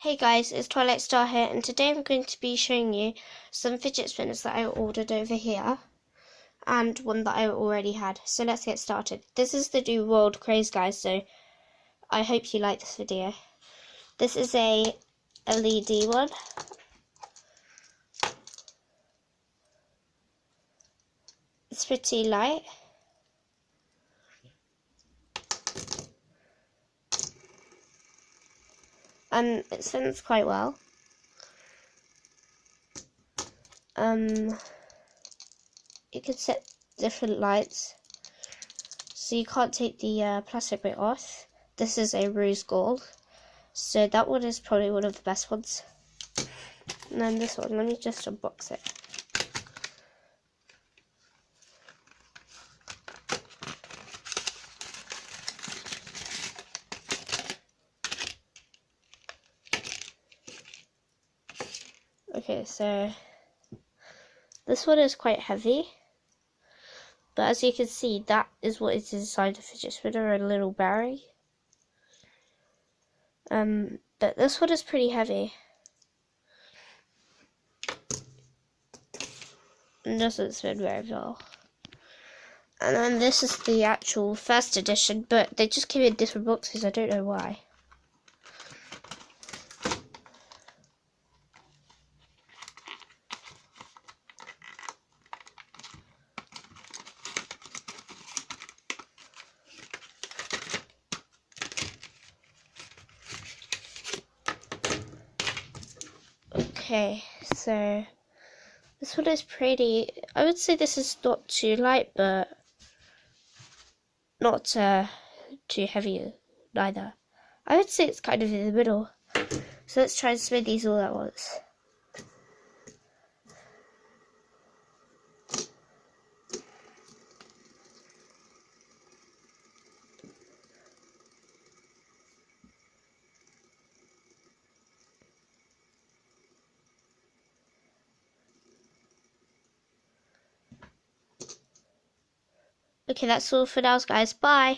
Hey guys, it's Twilight Star here, and today I'm going to be showing you some fidget spinners that I ordered over here and one that I already had. So let's get started. This is the new world craze, guys, so I hope you like this video. This is a LED one. It's pretty light. And it spins quite well. You can set different lights, so you can't take the plastic bit off. This is a rose gold, so that one is probably one of the best ones. And then this one, let me just unbox it. Okay, so this one is quite heavy, but as you can see, that is what is inside the fidget spinner, a little berry. But this one is pretty heavy. It doesn't spin very well. And then this is the actual first edition, but they just came in different boxes, I don't know why. Okay, so this one is pretty, I would say this is not too light, but not too heavy neither. I would say it's kind of in the middle. So let's try and spin these all at once. Okay, that's all for now, guys. Bye.